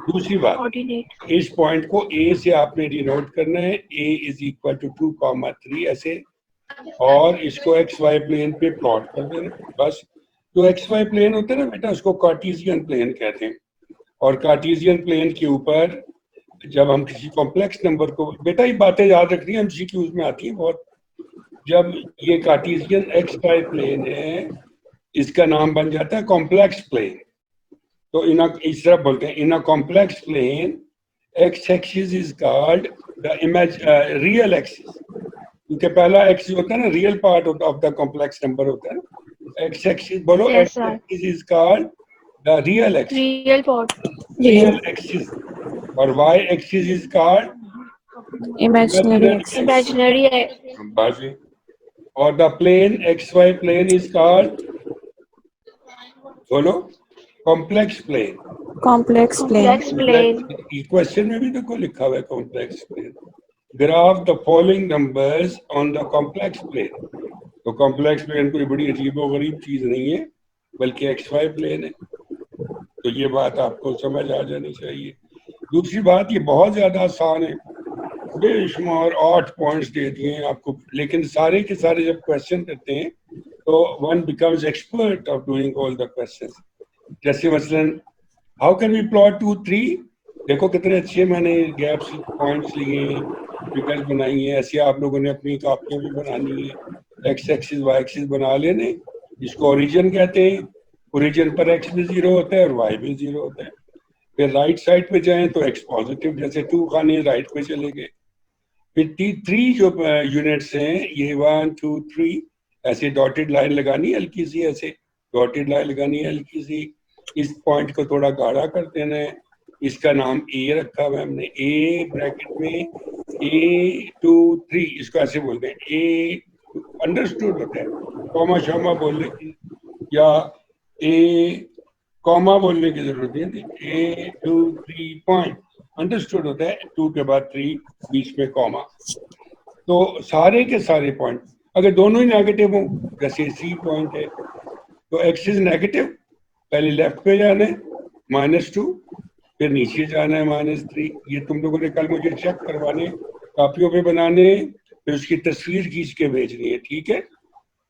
दूसरी बात, इस पॉइंट को ए से आपने डिनोट करना है, a इज इक्वल टू 2,3 ऐसे, और इसको एक्स वाई प्लेन पे प्लॉट कर देना बस। जो एक्स वाई प्लेन होता है ना बेटा, उसको कार्टेशियन प्लेन कहते हैं, और कार्टेशियन प्लेन के ऊपर जब हम किसी कॉम्प्लेक्स नंबर को, बेटा ये बातें याद रखनी है, एमसीक्यूज में आती है बहुत। जब ये कार्टेशियन एक्स वाई प्लेन है, इसका नाम बन जाता है कॉम्प्लेक्स प्लेन। तो इस तरह बोलते हैं, in a complex plane x axis is called the real axis, क्योंकि पहला एक्सिस होता है ना, real part of the complex number होता है ना। एक्स एक्सिस बोलो, x axis is called the real axis, real axis, और y axis is called imaginary axis. और the plane x y plane is called, बोलो, complex plane. Complex plane. Question में भी देखो लिखा हुआ है complex plane. Graph the following numbers on the complex plane. तो कॉम्प्लेक्स प्लेन कोई बड़ी अजीब और गरीब चीज नहीं है, बल्कि एक्स वाई प्लेन है। तो ये बात आपको समझ आ जानी चाहिए। दूसरी बात, ये बहुत ज्यादा आसान है, बेशुमार 8 पॉइंट्स दे दिए हैं आपको, लेकिन सारे के सारे जब क्वेश्चन करते हैं तो one becomes expert of doing all the questions. जैसे मसलन हाउ कैन वी प्लॉट 2, 3, देखो कितने अच्छे मैंने गैप्स पॉइंट्स लिए हैं, फिगर्स बनाई हैं। ऐसे आप लोगों ने अपनी कॉपियां भी बनानी है, एक्स एक्सिस वाई एक्सिस बना लेने। इसको ओरिजिन कहते हैं, ओरिजिन पर एक्स भी 0 होता है और वाई भी 0 होता है। फिर राइट साइड पे जाएं तो एक्स पॉजिटिव, जैसे 2 खाने राइट पे चले गए। फिर 3 जो यूनिट्स हैं, ये 1, 2, 3 ऐसे डॉटेड लाइन लगानी है हल्की सी, ऐसे डॉटेड लाइन लगानी है हल्की सी। इस पॉइंट को थोड़ा गाढ़ा कर देना है, इसका नाम ए रखा हुआ है हमने, ए ब्रैकेट में A 2 3, इसको ऐसे बोलते हैं ए, अंडरस्टूड होता है, कॉमा शॉमा बोलने की या ए कॉमा बोलने की जरूरत नहीं है, A 2 3 पॉइंट अंडरस्टूड होता है, 2 के बाद 3 बीच में कॉमा। तो सारे के सारे पॉइंट अगर दोनों ही नेगेटिव हो, जैसे सी पॉइंट है, तो एक्स इज नेगेटिव, पहले लेफ्ट पे जाना है -2, फिर नीचे जाना है -3। ये तुम लोगों ने कल मुझे चेक करवाने, कॉपियों पे बनाने, फिर उसकी तस्वीर खींच के भेजनी है, ठीक है।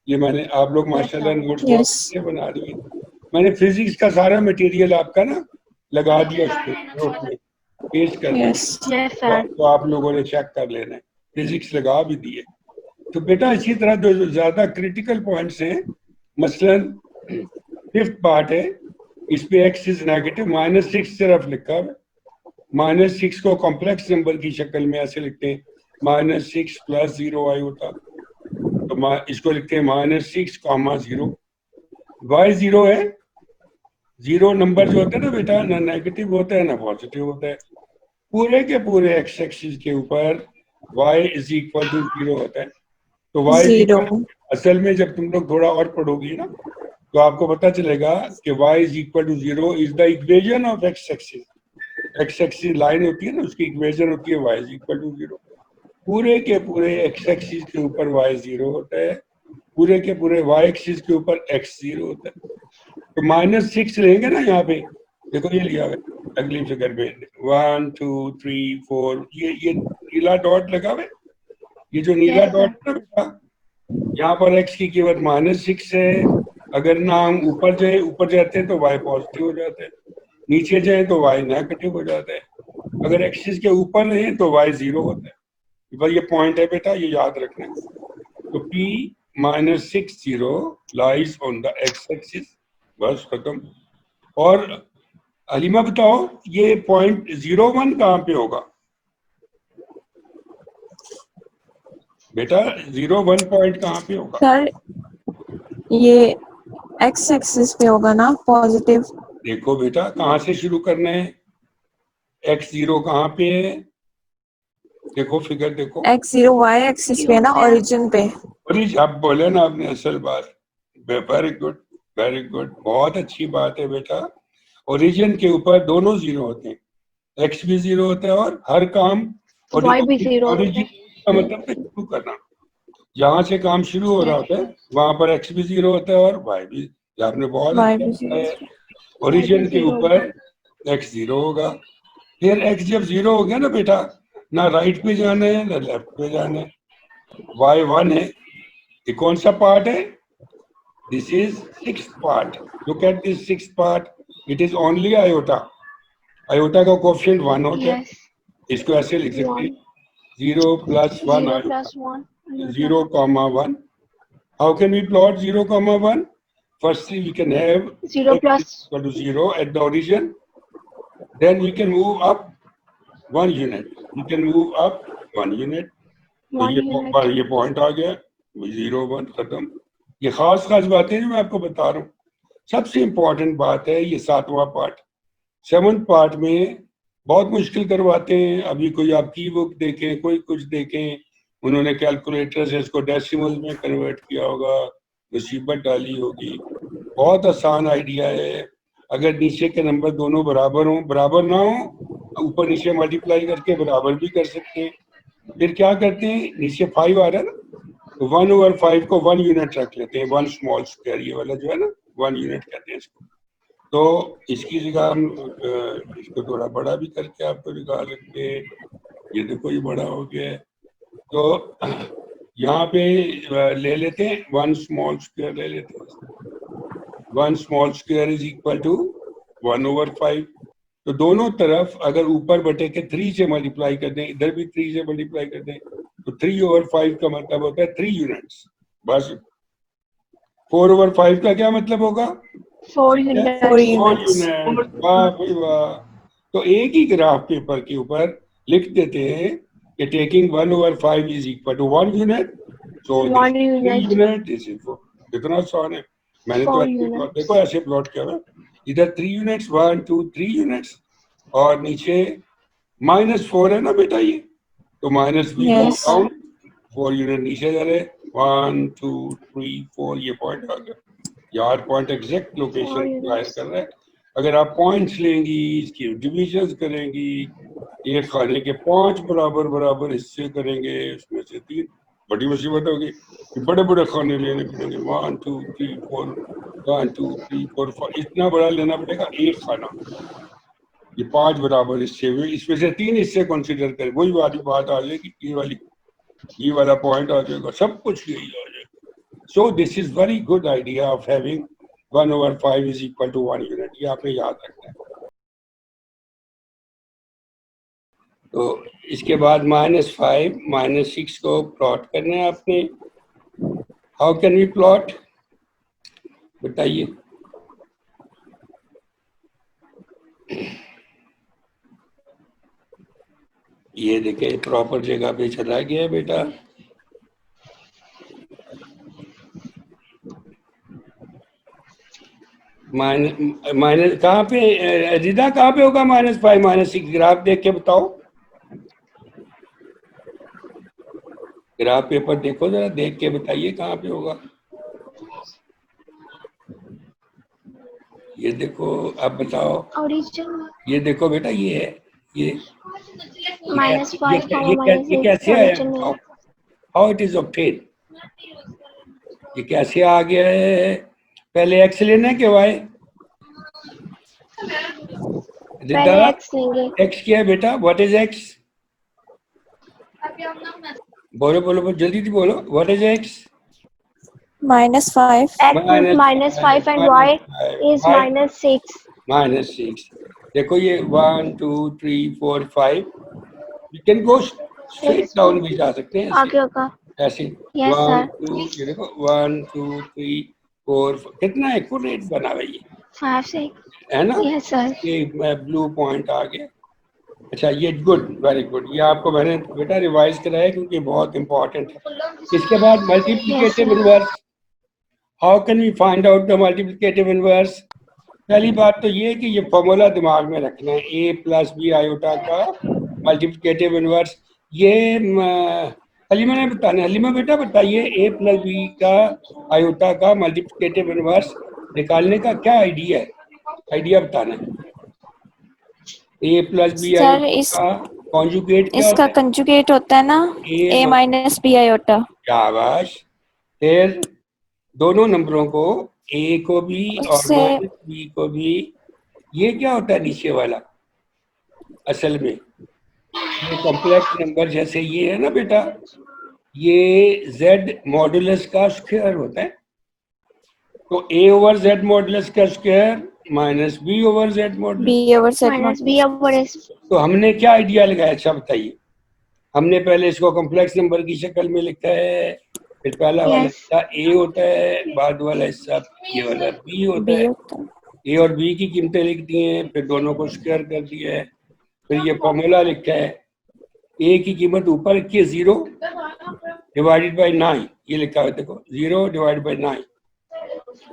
ये मैंने, आप लोग माशाल्लाह नोट्स बना रही है। मैंने फिजिक्स का सारा मटेरियल आपका ना लगा दिया उसमें, नोट में पेश कर दिया, तो आप लोगों ने चेक कर लेना है, फिजिक्स लगा भी दिए। तो बेटा इसी तरह जो ज्यादा क्रिटिकल पॉइंट्स हैं, मसलन 5th पार्ट है, इस पे एक्स इज नेगेटिव, -6 सिर्फ लिखा है। -6 को कॉम्प्लेक्स नंबर की शक्ल में ऐसे लिखते हैं, -6 + 0 y होता, तो इसको लिखते हैं -6, 0। y 0 है, 0 नंबर जो होता है ना बेटा, ना नेगेटिव होता है ना पॉजिटिव होता है। पूरे के पूरे एक्स एक्सिस के ऊपर y इज इक्वल टू 0 होता है। तो y असल में जब तुम लोग थोड़ा और पढ़ोगी ना, तो आपको पता चलेगा कि y is equal to 0 is the equation of x axis. X axis line होती है ना, उसकी इक्वेशन होती है y इज इक्वल टू 0। पूरे के पूरे एक्स एक्सिस के ऊपर y 0 होता है, पूरे के पूरे y एक्सिस के ऊपर x 0 होता है। तो -6 लेंगे ना यहाँ पे, देखो ये लिया हुआ अगली फिगर में 1 2 3 4, ये नीला डॉट लगा हुआ है, ये जो नीला डॉट है ना बेटा, यहाँ पर x की कीमत -6 है। अगर ना हम ऊपर जाते हैं तो y पॉजिटिव हो जाता है, नीचे जाए तो y नेगेटिव हो जाता है। अगर एक्सिस के ऊपर नहीं तो y 0 होता है। बस ये पॉइंट है बेटा, ये याद रखना है। तो p -6 0 lies on the x axis, बस खत्म। और अलीमा बताओ, ये पॉइंट 01 कहाँ पे होगा बेटा? 01 पॉइंट कहाँ पे होगा सर? ये एक्स एक्सिस पे होगा ना, पॉजिटिव। देखो बेटा, कहाँ से शुरू करना है, x0 कहाँ पे है, देखो फिगर देखो, x0 y एक्सिस पे ना, ओरिजिन पे। अब बोले ना आपने असल बात। वेरी गुड, वेरी गुड, बहुत अच्छी बात है बेटा। ओरिजिन के ऊपर दोनों 0 होते हैं, x भी 0 होता है और हर काम y भी 0 ओरिजिन का मतलब है शुरू करना, जहाँ से काम शुरू हो रहा होता है वहां पर x भी 0 होता है और y भी। आपने बहुत अच्छा, ओरिजिन के ऊपर x 0 होगा, फिर x जब 0 हो गया ना बेटा, ना राइट पे जाना है ना लेफ्ट पे जाना है, y 1 है। ये कौन सा पार्ट है? This is sixth part. Look at this sixth part, it is only iota. Iota का कोएफिशिएंट 1 होता है, Yes. इसको ऐसे लिख सकते हैं 1. 0 + 1 0 iota, plus 1. 0, 1. How can we plot 0, 1? Firstly, we can have 0 x plus is equal to 0 at the origin. Then we can move up 1 unit. We can move up 1 unit. तो 1 unit. ये point आ गया, 0, 1 खत्म। ये खास बातें जो मैं आपको बता रहा हूँ। सबसे इम्पोर्टेंट बात है ये 7वां पार्ट। 7th पार्ट में बहुत मुश्किल करवाते हैं। अभी कोई आप की बुक देखें, कोई कुछ देखें, उन्होंने कैलकुलेटर से इसको डेसिमल में कन्वर्ट किया होगा, मुसीबत डाली होगी। बहुत आसान आइडिया है। अगर नीचे के नंबर दोनों बराबर हों, बराबर ना हो, ऊपर नीचे मल्टीप्लाई करके बराबर भी कर सकते हैं। फिर क्या करते हैं, नीचे 5 आ रहा है ना, तो 1/5 को 1 यूनिट रख लेते हैं, 1 स्मॉल स्क्वायर, ये वाला जो है ना 1 यूनिट कहते हैं इसको। तो इसकी जगह हम इसको थोड़ा बड़ा भी करके आपको निकाल सकते हैं। ये देखो ये बड़ा हो गया है। तो यहाँ पे ले लेते हैं 1 स्मॉल स्क्वायर ले लेते हैं। 1 small square is equal to 1/5। तो दोनों तरफ अगर ऊपर बटे के 3 से मल्टीप्लाई कर दें, इधर भी 3 से मल्टीप्लाई कर दें, तो 3/5 का मतलब होता है 3 यूनिट्स। बस 4/5 का क्या मतलब होगा? 4 units. 4 4 units. यूनिट। वाह भाई वाह। तो एक ही ग्राफ पेपर के ऊपर लिख देते हैं कि taking 1/5 is equal to 1 unit, so 1 3 unit. Unit, this is 4। कितना आसान है। मैंने तो 4 ऐसे प्लॉट, units. देखो ऐसे प्लॉट किया हुआ है। इधर 3 यूनिट्स, 1 2 3 यूनिट्स, और नीचे -4 है ना बेटा ये, तो माइनस भी Yes. डाउन, 4 यूनिट नीचे जा रहे, 1 2 3 4, ये पॉइंट आ गया। यार पॉइंट एग्जैक्ट लोकेशन जाहिर कर रहा है। अगर आप पॉइंट्स लेंगी, इसकी डिविजन्स करेंगी, एक खाने के 5 बराबर बराबर हिस्से करेंगे, उसमें से 3, बड़ी मुसीबत होगी कि बड़े बड़े खाने लेने पड़ेंगे। 1 2 3 4, 1 2 3 4 5, इतना बड़ा लेना पड़ेगा एक खाना। ये 5 बराबर हिस्से हुए, इसमें से 3 हिस्से कंसीडर करें, वही वाली बात आ जाएगी, ये वाला पॉइंट आ जाएगा, सब कुछ यही आ जाएगा। So this is very good idea of having 1/5 is equal to 1 unit, ये आपने याद रखना है। तो इसके बाद -5 -6 को प्लॉट करना है आपने। हाउ कैन वी प्लॉट, बताइए। ये देखे प्रॉपर जगह पे चला गया बेटा। माइनस कहाँ पे, रिदा कहाँ पे होगा -5 -6? ग्राफ देख के बताओ, ग्राफ पेपर देखो जरा, देख के बताइए कहाँ पे होगा। ये देखो, अब बताओ। Origin. ये देखो बेटा, ये है, ये -5, ये कैसे आया बताओ, हाउ इट इज ऑब्टेन, ये कैसे आ गया है? पहले एक्स लेना है कि वाई? पहले x लेंगे। एक्स क्या है बेटा, व्हाट इज एक्स? बोलो बोलो बोलो, जल्दी से बोलो, what is x? -5. X is -5 and y is -6. -6। देखो ये 1 2 3 4 5, you can go straight down भी जा सकते हैं आगे होगा। ऐसे। Yes, 1 sir. 2, ये देखो 1 2 3 4, कितना एक्यूरेट बना हुआ ये, 5 6 है ना? Yes, sir. ये ब्लू पॉइंट आ गया। अच्छा, ये गुड, वेरी गुड, ये आपको मैंने बेटा रिवाइज कराया क्योंकि बहुत इंपॉर्टेंट है। इसके बाद multiplicative inverse, how can we find out the multiplicative inverse? पहली बात तो ये कि ये फॉर्मूला दिमाग में रखना है, a + b आयोटा का मल्टीप्लिकेटिव इनवर्स। ये हलीमा ने बताना है। हलीमा बेटा बताइए, a + b का आयोटा का मल्टीप्लिकेटिव इनवर्स निकालने का क्या आइडिया है, आइडिया बताना है। a + b सर का कॉन्जुगेट क्या इसका होता है? कंजुगेट होता है ना a - b आयोटा। शाबाश। फिर दोनों नंबरों को, a को भी और उससे -b को भी, ये क्या होता है नीचे वाला? असल में ये कॉम्प्लेक्स नंबर जैसे ये है ना बेटा, ये z मॉडुलस का स्क्वायर होता है, तो a ओवर z मॉडुलस का square minus b over z modulus. B over Z minus mod. b over s. तो हमने क्या आइडिया लगाया, अच्छा बताइए। हमने पहले इसको कॉम्प्लेक्स नंबर की शक्ल में लिखा है, फिर पहला वाला Yes. हिस्सा a होता है, बाद वाला हिस्सा ये वाला b होता B है। होता है. a और b की कीमतें लिख दी हैं, फिर दोनों को स्क्वायर कर दिया है, फिर ये फॉर्मूला लिखा है, a की कीमत ऊपर रखी है 0 डिवाइडेड बाई 9, ये लिखा है देखो 0 डिवाइडेड बाई 9।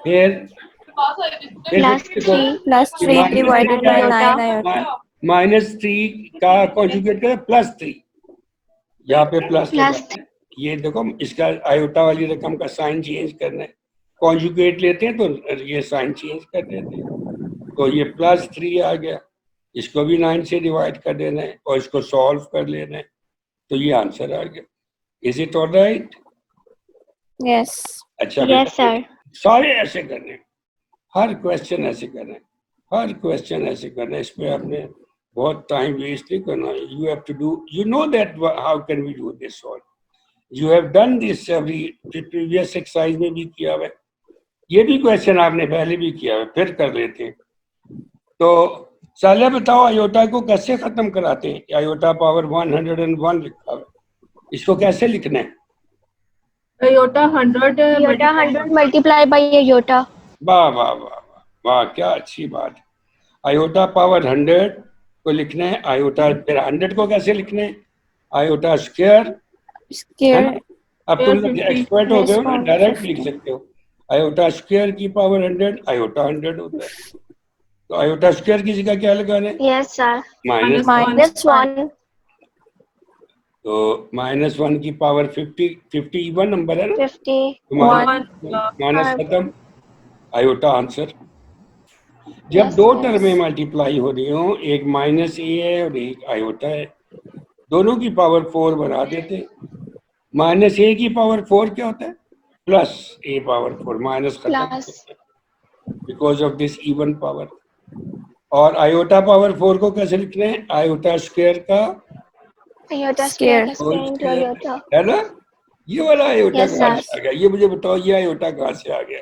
फिर Plus देखो 3 Plus 3 divided by 9 iota. -3 का कॉन्जुगेट करें +3, यहाँ पे प्लस Plus लगाते हैं। ये देखो इसका आयोटा वाली रकम का साइन चेंज करना है, कॉन्जुगेट लेते हैं तो ये साइन चेंज कर देते हैं, तो ये +3 आ गया। इसको भी 9 से डिवाइड कर देना है और इसको सॉल्व कर लेना है, तो ये आंसर आ गया। Is it alright? Yes. अच्छा yes बेटा, sir. सारे ऐसे करने, हर क्वेश्चन ऐसे करना है, हर क्वेश्चन ऐसे करना है, इसमें आपने बहुत टाइम वेस्ट नहीं करना। You have to do, you know that how can we do this solve, you have done this every previous exercise में भी किया हुआ है, ये भी क्वेश्चन आपने पहले भी किया हुआ है, फिर कर लेते हैं। तो सालिया बताओ आयोटा को कैसे खत्म कराते हैं? आयोटा पावर 101 लिखा हुआ है, इसको कैसे लिखना है? iota 100 Iota 100 multiply by iota. वाह वाह वाह वाह वाह, क्या अच्छी बात है। आयोटा पावर 100 को लिखना है, आयोटा फिर 100 को कैसे लिखना है? आयोटा स्क्वायर, है ना? Square. अब तुम लोग एक्सपर्ट हो गए हो ना, Yes, डायरेक्ट लिख सकते हो। आयोटा स्क्वायर की पावर 100, आयोटा 100 होता है, तो आयोटा स्क्वायर की जगह क्या लगाना है? Yes sir. माइनस। Minus 1. तो -1 की पावर 51 नंबर है ना, 50. तो माइनस खत्म, आयोटा आंसर। जब Yes, दो yes. टर्में मल्टीप्लाई हो रही हो, एक -a है और एक आयोटा है, दोनों की पावर 4 बना देते। -a की पावर 4 क्या होता है? +a पावर 4, माइनस खत्म, Plus. Because of this even power. और आयोटा पावर 4 को कैसे लिखना है? आयोटा स्क्वायर का Iota Square. square square into iota. है ना? ये वाला आयोटा Yes, कहाँ sir. से आ गया? ये मुझे बताओ, ये आयोटा कहाँ से आ गया?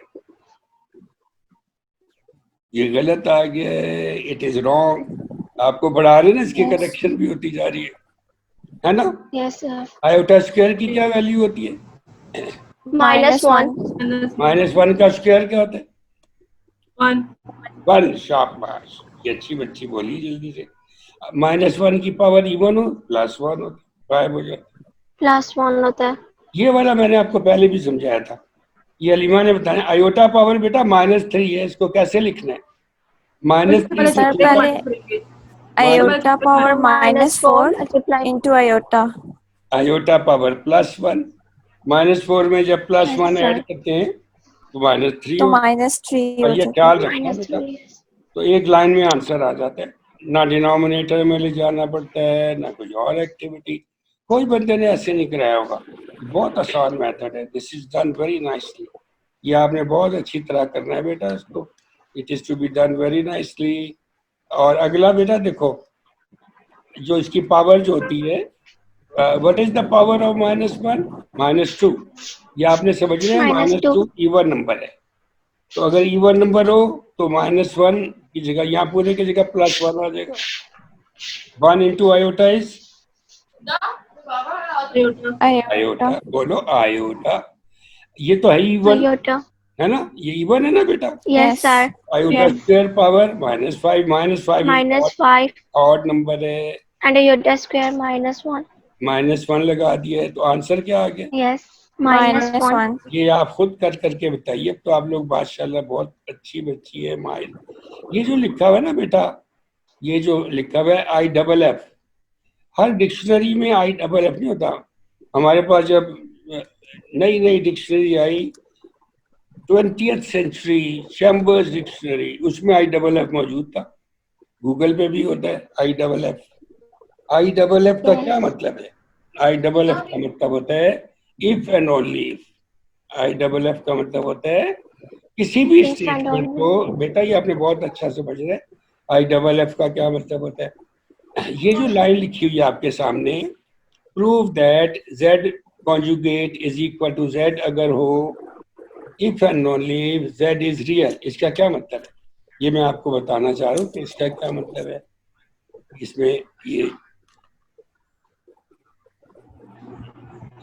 ये गलत आ गया है, इट इज रॉन्ग। आपको बढ़ा रहे ना, इसकी Yes. करेक्शन भी होती जा रही है ना? Yes sir. आयोटा स्क्वायर की क्या वैल्यू होती है? -1. -1 का स्क्वायर क्या होता है? 1 1। शाबाश, ये अच्छी बच्ची बोली जल्दी से। -1 की पावर इवन हो, +1 होता है, गायब हो जाता है। +1 होता है. ये वाला मैंने आपको पहले भी समझाया था, ये अलीमा ने बताया। आयोटा पावर बेटा -3 है, इसको कैसे लिखना है? -3 Sir, पहले iota power -4 multiply. into iota. Iota power +1, -4 में जब +1 Yes, ऐड sir. करते हैं तो -3 तो होता -3 है। और हो ये जाता ख्याल रखना बेटा, -3. तो एक लाइन में आंसर आ जाता है, ना डिनोमिनेटर में ले जाना पड़ता है, ना कुछ और एक्टिविटी। कोई बंदे ने ऐसे नहीं कराया होगा, बहुत आसान मेथड है। This is done very nicely, ये आपने बहुत अच्छी तरह करना है बेटा इसको, it is to be done very nicely. और अगला बेटा देखो, जो इसकी पावर जो होती है, what is the power of -1? -2। ये आपने समझना है, -2. -2 इवन नंबर है, तो अगर इवन नंबर हो तो -1 की जगह यहाँ पूरे की जगह +1 आ जाएगा। 1 into iota is iota, iota. बोलो आयोटा। ये तो है इवन, Iota. है ना? ये इवन है ना बेटा? Yes Yes. sir. Iota square power -5, -5 odd number है, and iota square -1. -1 लगा दिया है, तो आंसर क्या आ गया? Yes. -1. -1. ये आप खुद कर करके बताइए। तो आप लोग माशाल्लाह बहुत अच्छी बच्ची है माइल। ये जो लिखा हुआ है ना बेटा, ये जो लिखा हुआ है IFF, हर डिक्शनरी में IFF नहीं होता। हमारे पास जब नई नई डिक्शनरी आई 20th सेंचुरी चैम्बर्स डिक्शनरी, उसमें IFF मौजूद था। गूगल पे भी होता है IFF। IFF का क्या मतलब है? IFF का मतलब होता है if and only if. IFF का मतलब होता है किसी भी If and स्टेटमेंट only. को, बेटा ये आपने बहुत अच्छा समझ रहे हैं। IFF का क्या मतलब होता है? ये जो लाइन लिखी हुई है आपके सामने, prove that z conjugate is equal to z अगर हो, if and only if z is real, इसका क्या मतलब है? ये मैं आपको बताना चाह रहा हूँ कि इसका क्या मतलब है। इसमें ये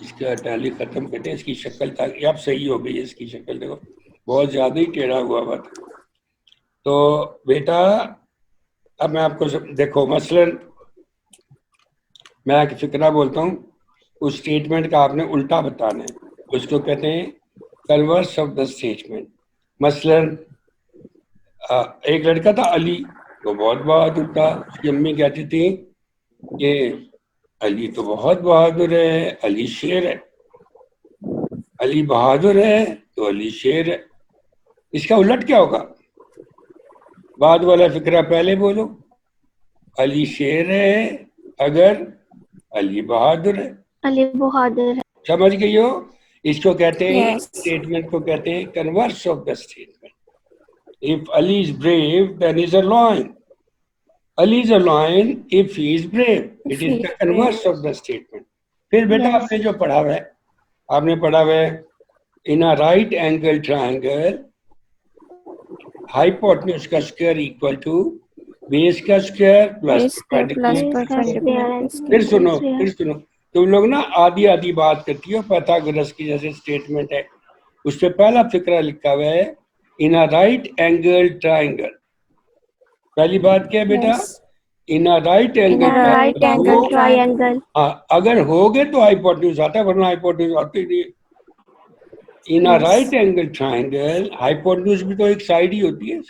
इसका टैली खत्म करते हैं, इसकी शक्ल ताकि अब सही हो गई है। इसकी शक्ल देखो, बहुत ज्यादा ही टेढ़ा हुआ हुआ था। तो बेटा अब मैं आपको देखो, मसलन मैं एक फिक्रा बोलता हूँ, उस स्टेटमेंट का आपने उल्टा बताना है, उसको कहते हैं कन्वर्स ऑफ द स्टेटमेंट। मसलन एक लड़का था अली, वो बहुत बहादुर था। उसकी अम्मी कहती थी कि अली तो बहुत बहादुर है, अली शेर है। अली बहादुर है तो अली शेर है। इसका उलट क्या होगा? बाद वाला फिक्रा पहले बोलो, अली शेर है अगर अली बहादुर है। अली बहादुर है। समझ गई हो? इसको कहते हैं, Yes. स्टेटमेंट को कहते हैं converse of the statement. If Ali is brave then is a lion, Ali is a lion if he is brave, it is the converse of the statement. फिर बेटा Yes. आपने जो पढ़ा हुआ है, आपने पढ़ा हुआ है in a right angle triangle hypotenuse का स्क्वायर इक्वल टू बेस का square plus Base square plus perpendicular. perpendicular. फिर सुनो, तुम लोग ना आधी आधी बात करती हो। पाइथागोरस की जैसे स्टेटमेंट है, उस पे पहला फिक्रा लिखा हुआ है in a right angle triangle. पहली बात क्या है बेटा? Yes. In a right angle right angle triangle. अगर हो गए तो हाइपोटेन्यूज आता है, वरना हाइपोटेन्यूज आते ही नहीं। In a right angle triangle, hypotenuse भी तो एक साइड ही होती है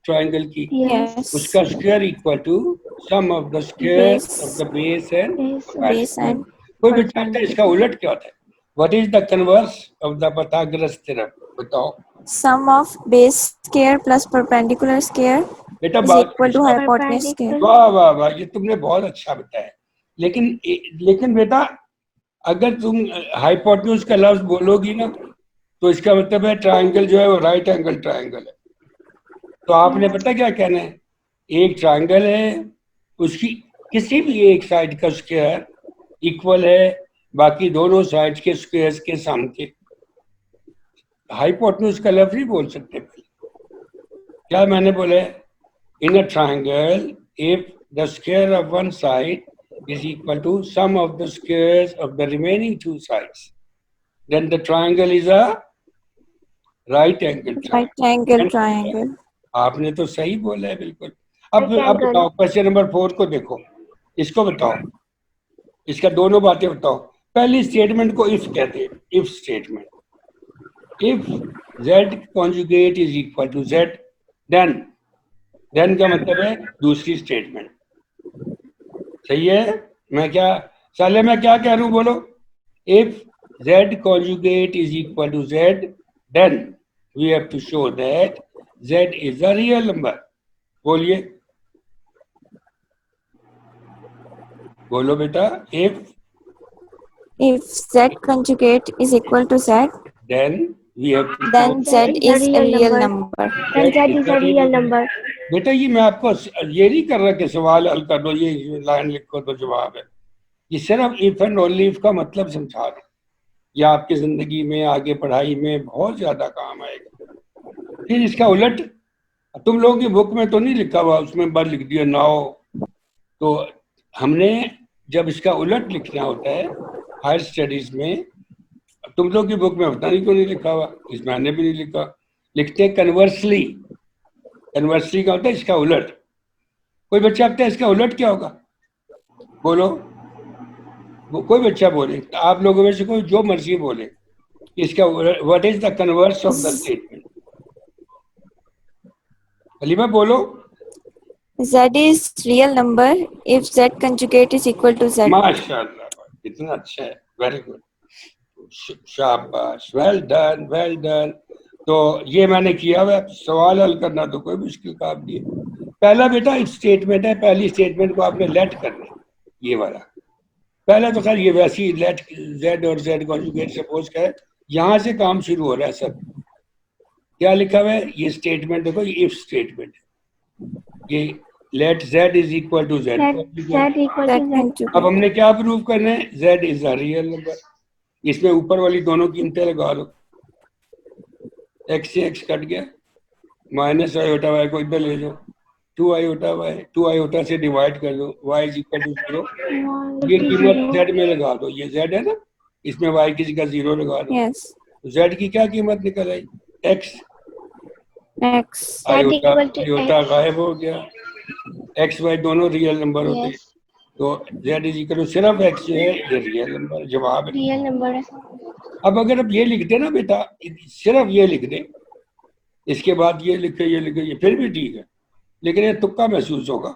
ट्रायंगल की, Yes. उसका square equal to sum of the square of the base and Base and कोई भी चाहता है इसका उलट क्या होता है? What is the converse of the Pythagoras theorem? बताओ sum of base square plus perpendicular square बेटा। is बात equal to hypotenuse square. वाह वाह वाह, ये तुमने बहुत अच्छा बताया। लेकिन बेटा अगर तुम हाइपोटेन्यूज का लफ्ज बोलोगी ना, तो इसका मतलब है ट्रायंगल जो है वो राइट एंगल ट्रायंगल है। तो आपने पता क्या कहना है? एक ट्रायंगल है, उसकी किसी भी एक साइड का स्क्वायर इक्वल है बाकी दोनों साइड्स के स्क्वायर्स के सम के। हाइपोटेन्यूज का लफ्ज नहीं बोल सकते। क्या मैंने बोला? In a triangle if the square of one side is equal to sum of the squares of the remaining two sides, then the triangle is a right angle triangle. Right angle triangle. आपने तो सही बोला है बिल्कुल। अब बताओ question number 4 को देखो, इसको बताओ, इसका दोनों बातें बताओ। पहली स्टेटमेंट को इफ कहते हैं, if statement. If z conjugate is equal to z, then का मतलब है दूसरी स्टेटमेंट। सही है? मैं क्या कह रहा हूं? बोलो। If z conjugate is equal to z, then we have to show that z is a real number. बोलिए, बोलो बेटा। If z conjugate is equal to z, then we have to then z is a real number. Then z is a real number. बेटा ये मैं आपको ये नहीं कर रहा कि सवाल हल कर दो, ये लाइन लिखो तो जवाब है। ये सिर्फ इफ एंड ओनली इफ का मतलब समझा रहा हूं। ये आपकी जिंदगी में आगे पढ़ाई में बहुत ज्यादा काम आएगा। फिर इसका उलट तुम लोगों की बुक में तो नहीं लिखा हुआ, उसमें बस लिख दिया नाउ। तो हमने जब इसका उलट लिखना होता है हायर स्टडीज में, तुम लोग की बुक में पता नहीं क्यों नहीं लिखा हुआ, इस मैंने भी नहीं लिखा। लिखते हैं कन्वर्सली। कन्वर्सली का होता है इसका उलट। कोई बच्चा कहता है इसका उलट क्या होगा? बोलो, वो कोई बच्चा बोले, तो आप लोगों में से कोई जो मर्जी बोले इसका what is the converse of the statement? Halima बोलो। Z is real number if z conjugate is equal to z. माशाल्लाह, कितना अच्छा है, वेरी गुड, शाबाश, वेल डन, वेल डन। तो ये मैंने किया हुआ। सवाल हल करना तो कोई मुश्किल काम नहीं है। पहला बेटा इफ स्टेटमेंट है, पहली स्टेटमेंट को आपने लेट करना है, ये वाला पहला। तो खैर ये वैसी लेट z और z कॉन्जुगेट सपोज का है, यहाँ से काम शुरू हो रहा है सब। क्या लिखा हुआ है? ये स्टेटमेंट देखो, ये इफ स्टेटमेंट है। ये let z is equal to z। Let Z equal Z to Z. conjugate. अब हमने क्या प्रूव करना है? z is a real number. इसमें ऊपर वाली दोनों कीमतें लगा दो, x से x कट गया, माइनस आयोटा y को इधर ले जाओ, 2 आयोटा y, 2 आयोटा से डिवाइड कर दो, y इज इक्वल टू 0। ये कीमत z में लगा दो, ये z है ना, इसमें y की जगह 0 लगा दो। Yes. z की क्या कीमत निकल आई? x। X. Z equal to iota X. गायब हो गया, x y दोनों रियल नंबर होते हैं, Yes. तो z इज इक्वल टू सिर्फ x जो है ये रियल नंबर जवाब है। Real number है। अब अगर आप ये लिख दे ना बेटा, सिर्फ ये लिख दे, इसके बाद ये लिखे ये फिर भी ठीक है, लेकिन ये तुक्का महसूस होगा।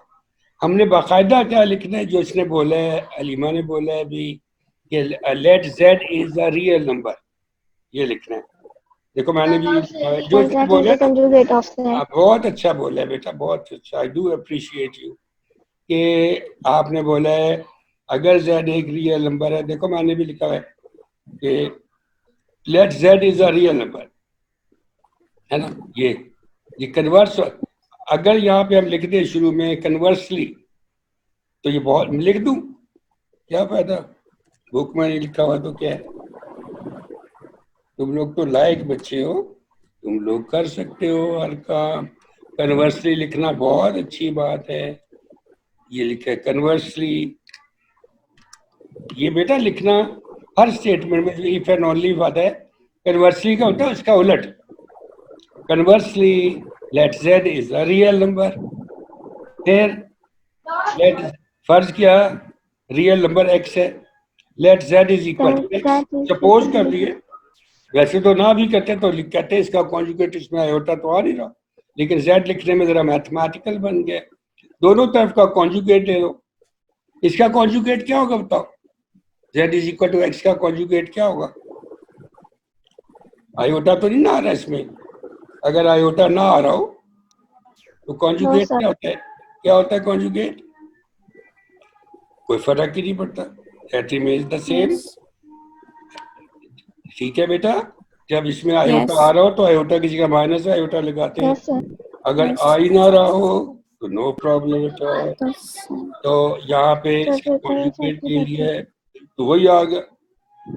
हमने बाकायदा क्या लिखना है, जो इसने बोला है, अलीमा ने बोला है भी कि let z is a real number, ये लिखना है। देखो मैंने भी जो इसने Z is बोला the conjugate of Z. बहुत अच्छा बोला है बेटा, बहुत अच्छा, आई डू अप्रिशिएट यू कि आपने बोला है अगर z एक रियल नंबर है। देखो मैंने भी लिखा है कि let z is a real number, है ना, ये कन्वर्स। अगर यहाँ पे हम लिख दें शुरू में कन्वर्सली, तो ये बहुत लिख दूं, क्या फायदा, बुक में नहीं लिखा हुआ तो क्या है। तुम लोग तो लायक बच्चे हो, तुम लोग कर सकते हो हर काम। कन्वर्सली लिखना बहुत अच्छी बात है, ये लिखा है कन्वर्सली। ये बेटा लिखना हर स्टेटमेंट में इफ एंड ओनली आता है, कन्वर्सली का होता है उसका उलट। Conversely let z is a real number, फिर लेट फर्ज किया रियल नंबर x है, let z is equal to x। Suppose कर दिए, वैसे तो ना भी करते तो कहते हैं इसका कॉन्जुगेट इसमें आयोटा तो आ नहीं रहा, लेकिन z लिखने में जरा मैथमेटिकल बन गया। दोनों तरफ का कॉन्जुगेट ले लो। इसका कॉन्जुगेट क्या होगा बताओ? z is equal to x का कॉन्जुगेट क्या होगा? आयोटा तो नहीं ना आ रहा इसमें। अगर आयोटा ना आ रहा हो तो कॉन्जुगेट क्या होता है? क्या होता है कॉन्जुगेट? कोई फर्क ही नहीं पड़ता, दैट रिमेन्स द सेम। ठीक है बेटा, जब इसमें आयोटा आ रहा हो तो आयोटा की जगह माइनस आयोटा लगाते हैं। Yes, sir. अगर आ ही ना रहा हो तो नो प्रॉब्लम एट ऑल। तो यहाँ पे इसका कॉन्जुगेट ले लिया है तो वही आ गया,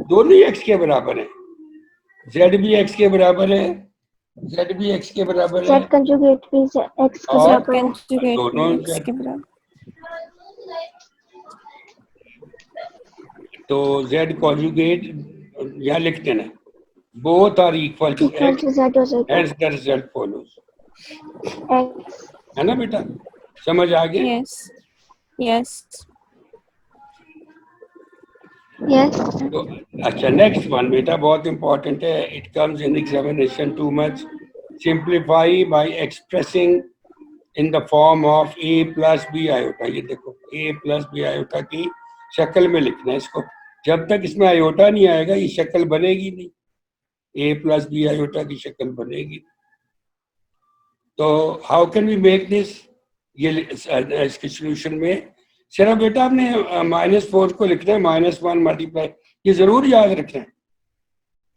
दोनों ही x के बराबर है, z भी x के बराबर है, z भी x के बराबर है, Z conjugate भी X के और बराबर है। Conjugate दोनों X के बराबर। तो z कॉन्जुगेट यहाँ लिख देना, both are equal to Equal x, to Z हो जाएगा। hence the result follows। X. है ना बेटा, समझ आ गया? Yes. Yes. Yes. तो अच्छा, नेक्स्ट वन बेटा बहुत इंपॉर्टेंट है, it comes in examination too much. Simplify by expressing in the form of a plus b iota. ये देखो a प्लस बी आयोटा की शक्ल में लिखना है इसको। जब तक इसमें आयोटा नहीं आएगा ये शक्ल बनेगी नहीं, a प्लस बी आयोटा की शक्ल बनेगी। तो how can we make this? ये इसके सोल्यूशन में सिर्फ बेटा आपने -4 को लिखना है -1 मल्टीप्लाई। ये जरूर याद रखना है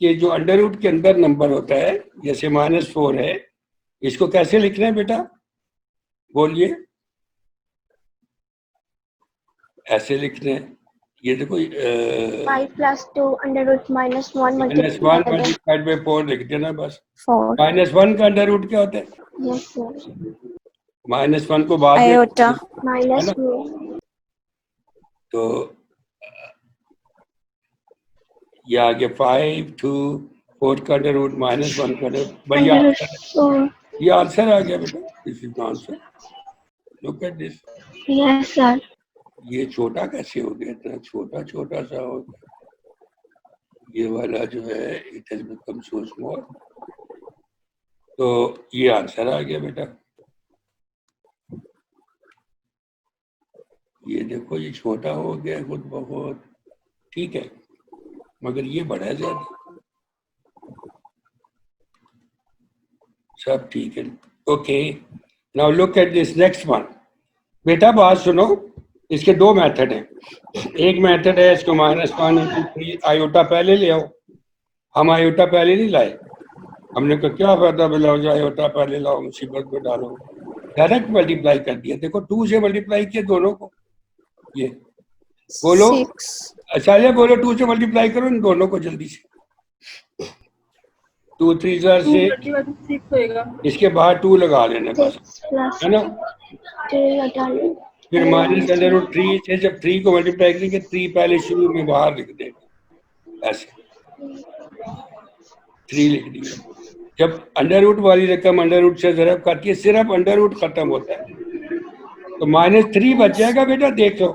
कि जो अंडर रूट के अंदर नंबर होता है, जैसे -4 है, इसको कैसे लिखना है बेटा, बोलिए? ऐसे लिखना है, ये देखो 5 plus 2 under root -1 -1 multiplied by multiplied by 4 लिख देना बस। 4. -1 का अंडर रूट क्या होता है? yes sir -1 को बाद में Iota. minus है 2 तो ये आगे 5 2 4 का अंडर रूट -1 का अंडर, भैया under root 4 ये आंसर आ गया बेटा, this is the answer. Look at this, yes sir ये छोटा कैसे हो गया, इतना छोटा छोटा सा हो गया, ये वाला जो है it has become so small. तो ये आंसर आ गया बेटा, ये देखो ये छोटा हो गया खुद बहुत, ठीक है, मगर ये बड़ा है ज्यादा, सब ठीक है। Okay, now look at this next one. बेटा बात सुनो, इसके दो मेथड हैं। एक मेथड है इसको -1 आयोटा पहले ले आओ। हम आयोटा पहले नहीं लाए, हमने कहा क्या फायदा बिलाओ, जो आयोटा पहले लाओ मुसीबत में डालो। डायरेक्ट मल्टीप्लाई कर दिया। देखो 2 से मल्टीप्लाई किया दोनों को, ये बोलो 6. अच्छा ये बोलो 2 से मल्टीप्लाई करो इन दोनों को जल्दी से। 2 3 से 6 होएगा। इसके बाद 2 लगा लेना बस, 6 plus है ना। 3 हटा लो। फिर माइनस अंडर रूट 3 से जब 3 को मल्टीप्लाई करेंगे 3 पहले शुरू में बाहर लिख देंगे, ऐसे 3 लिख दिया। जब अंडर रूट वाली रकम अंडर रूट से ज़रब करती है, सिर्फ अंडर रूट खत्म होता है तो -3 बच जाएगा बेटा। देख लो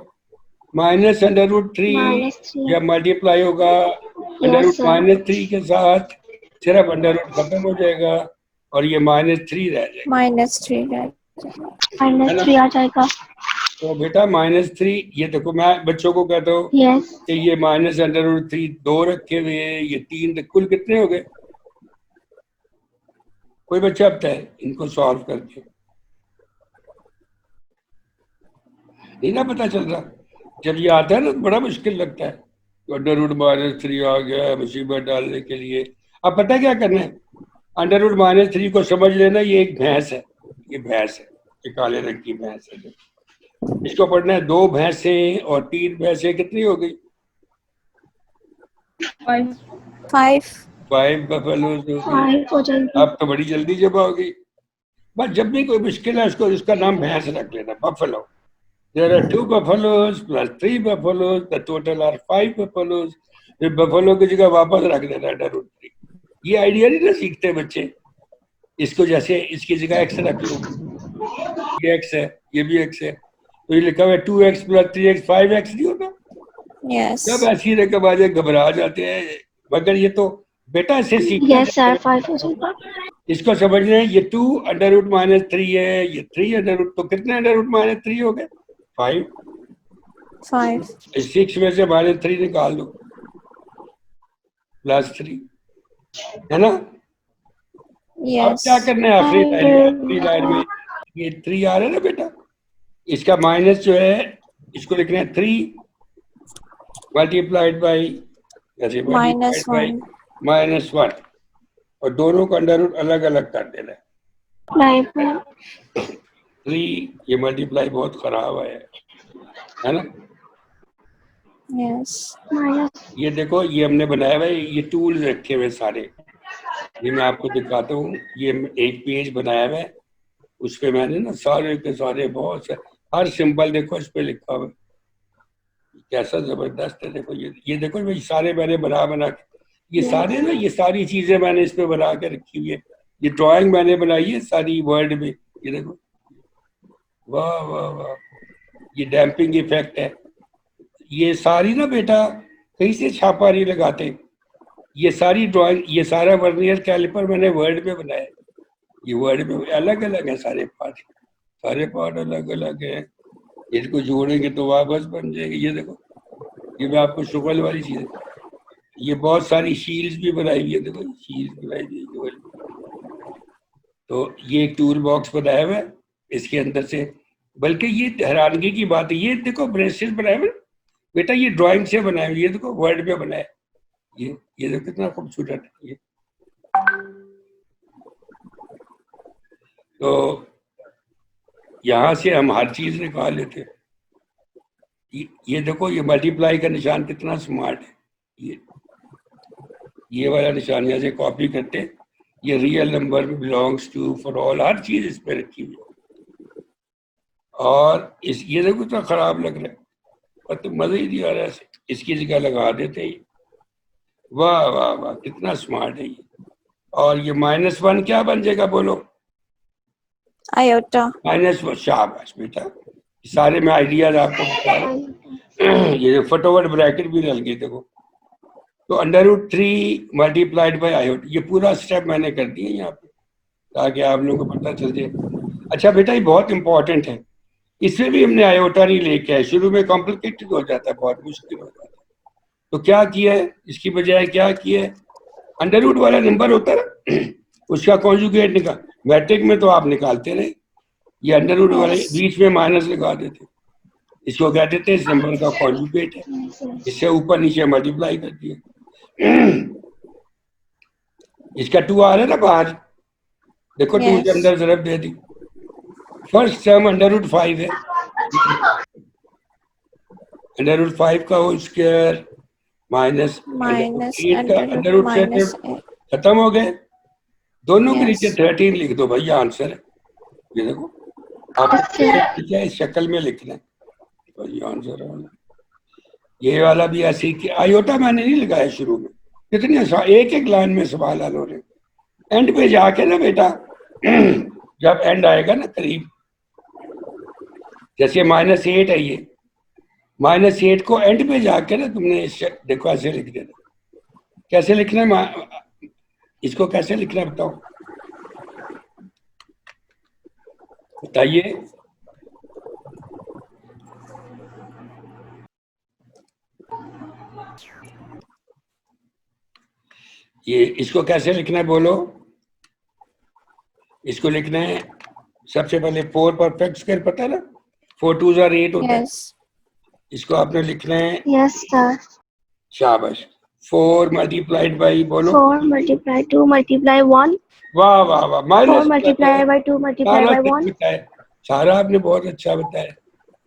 माइनस अंडर रूट 3 -3 जब मल्टीप्लाई होगा अंडर रूट -3 के साथ, सिर्फ अंडर रूट खत्म हो जाएगा और ये -3 रह जाएगा, -3 है। -3 आ जाएगा। तो बेटा -3 ये देखो मैं बच्चों को कहता हूँ यस कि ये माइनस अंडर रूट 3 2 रखे हुए हैं, ये 3, कुल कितने हो गए? कोई बच्चा अब है इनको सॉल्व करके नहीं ना पता चल रहा। जब ये आता है ना तो बड़ा मुश्किल लगता है, तो अंडर रूट -3 आ गया मुसीबत डालने के लिए। अब पता है क्या करना है, अंडर रूट -3 को समझ लेना ये एक भैंस है, ये भैंस है, ये काले रंग की भैंस है। इसको पढ़ना है 2 भैंसें और 3 भैंसें कितनी हो गई? 5. 5 बफेलोज हो गई। 5 हो जाएगी। अब तो बड़ी जल्दी जब होगी। बस जब भी कोई मुश्किल है उसको उसका नाम भैंस रख लेना, buffalo. There are 2 buffaloes plus 3 buffaloes. The total are 5 buffaloes. फिर बफलो की जगह वापस रख देना अंडर रूट 3। ये आइडिया नहीं ना सीखते बच्चे, इसको जैसे इसकी जगह x रख लो, ये x है ये भी x है, तो ये लिखा हुआ है 2x plus 3x 5x नहीं होता। Yes. जब ऐसी रकम आ जाए घबरा जाते हैं, मगर ये तो बेटा ऐसे सीखना यस सर 5 हो जाएगा। इसको समझना है। ये 2 अंडर रूट -3 है, ये 3 अंडर रूट, तो कितने अंडर रूट -3 हो गए? 5। 5. 6 में से -3 निकाल दो, +3 है ना। अब Yes. क्या करना है आखिरी लाइन में ये 3 आ रहा है ना बेटा, इसका माइनस जो है इसको लिखना है 3 मल्टीप्लाइड बाई -1. -1 और दोनों का अंडर रूट अलग अलग कर देना है। 3 ये मल्टीप्लाई बहुत खराब है ना। Yes. ये देखो ये हमने बनाया हुआ है, ये टूल्स रखे हुए सारे, ये मैं आपको दिखाता हूँ। ये एक पेज बनाया हुआ है, उस पे मैंने ना सारे के सारे बहुत से हर सिंबल देखो इस पे लिखा हुआ है, कैसा जबरदस्त है। देखो ये देखो भाई सारे मैंने बना के ये सारे ना ये सारी चीजें मैंने इस पे बना के रखी हुई है। ये ड्राइंग मैंने बनाई है सारी वर्ड में, ये देखो वाह वाह वाह, ये डैम्पिंग इफेक्ट है। ये सारी ना बेटा कहीं से छापा नहीं लगाते, ये सारी ड्राइंग ये सारा वर्नियर कैलिपर मैंने वर्ड में बनाया। ये वर्ड में अलग अलग है सारे पार्ट अलग अलग है। इसको जोड़ेंगे तो वापस बन जाएंगे। ये देखो ये मैं आपको शुगल वाली चीज, ये बहुत सारी शील्ड्स भी बनाई हुई है, देखो शील्ड्स बनाई हुई है। तो ये एक टूल बॉक्स बनाया हुआ है इसके अंदर से, बल्कि ये हैरानगी की बात है, ये देखो ब्रेसेस बनाए हुए बेटा, ये ड्राइंग से बनाए हुए, ये देखो वर्ड में बनाया ये देखो कितना खूबसूरत है ये। तो यहाँ से हम हर चीज निकाल लेते हैं। ये देखो ये मल्टीप्लाई का निशान कितना स्मार्ट है, ये वाला निशान यहाँ से कॉपी करते, ये रियल नंबर में बिलोंग्स टू फॉर ऑल, हर चीज इस पे रखी हुई है। और इस ये देखो इतना खराब लग रहा है पर तो मजा ही नहीं आ रहा है, इसकी जगह लगा देते हैं। वाह वाह वाह कितना स्मार्ट है ये। और ये -1 क्या बन जाएगा बोलो? Iota. -1। शाबाश बेटा, सारे में आइडियाज आपको बता रहा हूं। ये फटाफट ब्रैकेट भी डल गई देखो। तो √3 मल्टीप्लाइड बाई आयोटा, ये पूरा स्टेप मैंने कर दिया यहाँ पे ताकि आप लोगों को पता चल जाए। अच्छा बेटा ये बहुत इंपॉर्टेंट है, इसमें भी हमने आयोटा नहीं लेके आए, शुरू में कॉम्प्लिकेटेड हो जाता है, बहुत मुश्किल हो जाता है। तो क्या किया है, इसकी बजाय क्या किया है, अंडर रूट वाला नंबर होता है ना उसका कॉन्जुगेट निकाल, मैट्रिक में तो आप निकालते रहे, ये अंडर रूट वाले बीच में माइनस लगा देते, इसको क्या देते हैं, इस नंबर का कॉन्जुगेट है, इससे ऊपर नीचे मल्टीप्लाई कर दिया। इसका 2 आ रहा है ना बाहर, देखो 2 के अंदर जरब दे दी, फर्स्ट टर्म √5 है, √5 का होल स्क्वायर माइनस minus √8 का under root minus √7 खत्म हो गए। दोनों के Yes. नीचे 13 लिख दो भैया, आंसर है। ये देखो आपको क्या इस शक्ल में लिखना है, तो ये आंसर है। ये वाला भी ऐसे ही कि आयोटा मैंने नहीं लगाया शुरू में, कितनी एक एक लाइन में सवाल हल हो रहे। एंड पे जाके ना बेटा जब एंड आएगा ना करीब, जैसे -8 है, ये -8 को एंड पे जाके ना तुमने देखो ऐसे लिख देना। कैसे लिखना है इसको, कैसे लिखना है बताओ, बताइए। ये इसको कैसे लिखना है बोलो। इसको लिखना है सबसे पहले 4 परफेक्ट स्क्वायर, पता है ना, 4 2 ज़ा 8 होता है। yes इसको आपने लिखना है, Yes, sir. शाबाश, 4 मल्टीप्लाइड बाई बोलो, 4 multiply 2 multiply 1. वाह वाह वाह, 4 multiply by 2 multiply by 1. सारा आपने बहुत अच्छा बताया।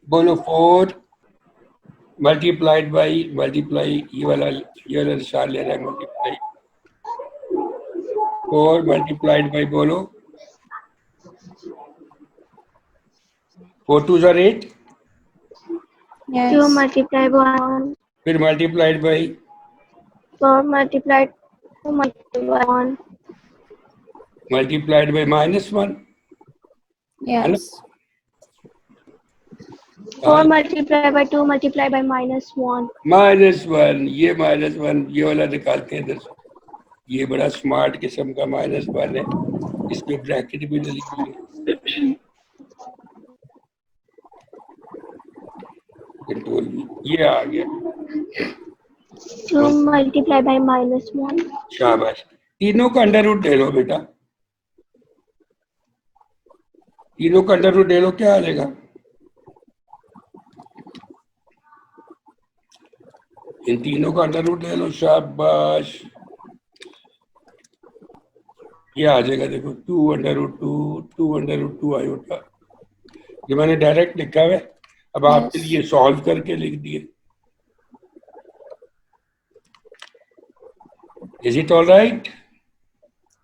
बोलो 4 मल्टीप्लाइड बाई, मल्टीप्लाई ये वाला निशान ले रहा है, मल्टीप्लाई 4 मल्टीप्लाइड बाई बोलो 4 2 ज़ा 8, 2 yes multiply by 1. फिर multiplied by 4 multiply 2 multiply by 1. Multiplied by -1, yes 4 multiply by 2 multiply by -1. -1, ये -1 ये वाला निकालते हैं इधर से। ये बड़ा स्मार्ट किस्म का -1 है, इसमें ब्रैकेट भी डली हुई है, कंट्रोल भी, ये आ गया। 2 multiply by -1. शाबाश, तीनों का अंडर रूट ले लो बेटा, तीनों का अंडर रूट ले लो, क्या आ जाएगा, इन तीनों का अंडर रूट ले लो, शाबाश, ये आ जाएगा। देखो 2√2 आयोटा, ये मैंने डायरेक्ट लिखा है, अब आपके Yes. लिए सॉल्व करके लिख दिए। Is it all right?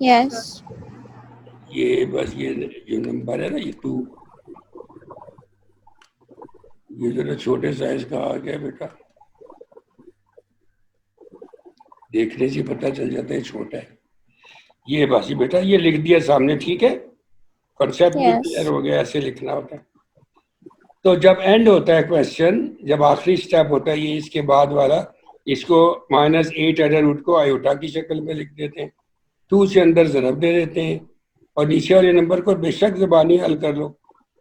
yes ये बस ये जो नंबर है ना, ये 2, ये जरा छोटे साइज का आ गया बेटा, देखने से पता चल जाता है छोटा है। ये बस ये बेटा ये लिख दिया सामने, ठीक है, कॉन्सेप्ट भी Yes. क्लियर हो गया, ऐसे लिखना होता है। तो जब एंड होता है क्वेश्चन, जब आखिरी स्टेप होता है ये इसके बाद वाला, इसको -8 अंडर रूट को आयोटा की शक्ल में लिख देते हैं, 2 से अंदर ज़रब दे देते हैं, और नीचे वाले नंबर को बेशक ज़बानी हल कर लो,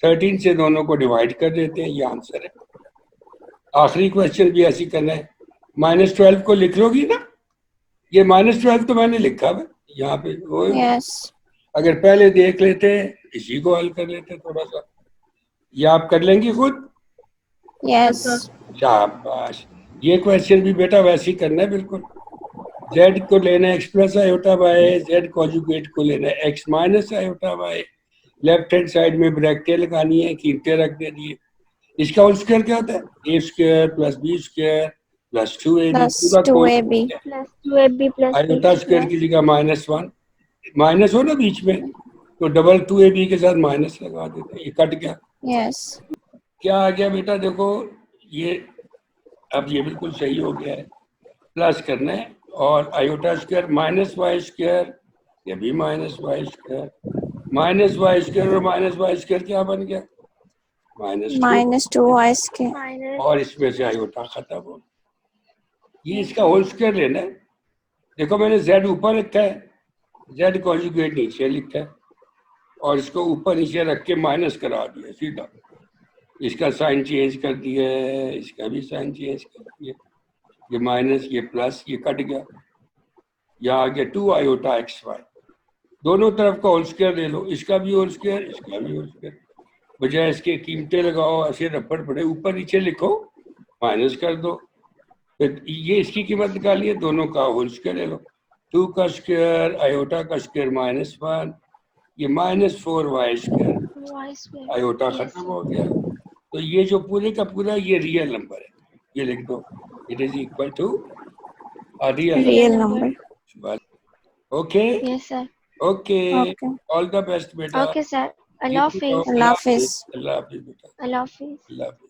13 से दोनों को डिवाइड कर देते हैं, ये आंसर है। आखिरी क्वेश्चन भी ऐसी करना है, -12 को लिख लोगी ना, ये -12 तो मैंने लिखा है यहाँ पे, वो yes अगर पहले देख लेते इसी को हल कर लेते थोड़ा सा, ये आप कर लेंगी खुद, yes शाबाश। ये क्वेश्चन भी बेटा वैसे ही करना है बिल्कुल, z को लेना है x plus iota by, z conjugate को लेना है x minus iota by, left hand side में ब्रैकेट लगानी है, कीमतें रख देनी है। इसका होल स्क्वायर क्या होता है, a square plus b square plus 2ab plus पूरा 2ab Plus 2ab plus iota b square की जगह -1, माइनस हो ना बीच में, तो डबल 2ab के साथ माइनस लगा देते हैं, ये कट गया, yes क्या आ गया बेटा, देखो ये अब ये बिल्कुल सही हो गया है, प्लस करना है, और आयोटा स्क्वायर -y स्क्वायर, ये भी -y स्क्वायर, -y स्क्वायर और -y स्क्वायर क्या बन गया, -2y square minus और इसमें से आयोटा खत्म हो, ये इसका होल स्क्वायर लेना है। देखो मैंने z ऊपर लिखा है, z कॉन्जुगेट नीचे लिखा है, और इसको ऊपर नीचे रख के माइनस करा दिया सीधा, इसका साइन चेंज कर दिया है, इसका भी साइन चेंज कर दिया, ये माइनस ये प्लस, ये कट गया, यहाँ आ गया 2 आयोटा xy, दोनों तरफ का होल स्क्वायर ले लो, इसका भी होल स्क्वायर, इसका भी होल स्क्वायर, बजाय इसके कीमतें लगाओ ऐसे रफड़ पड़े, ऊपर नीचे लिखो माइनस कर दो, फिर ये इसकी कीमत निकालिए, दोनों का होल स्क्वायर ले लो, 2 का स्क्वायर आयोटा का स्क्वायर -1, ये -4y square y square. Iota Yes, खत्म हो गया। तो ये जो पूरे का पूरा ये रियल नंबर है, ये लिख दो, it is equal to a real Real number. Number. Okay yes, sir. Okay, Okay. All the best बेटा। Okay, sir. जीत Allah लो। Hafiz. Allah Hafiz. अल्लाह हाफिज बेटा, Allah Hafiz. अल्लाह हाफिज।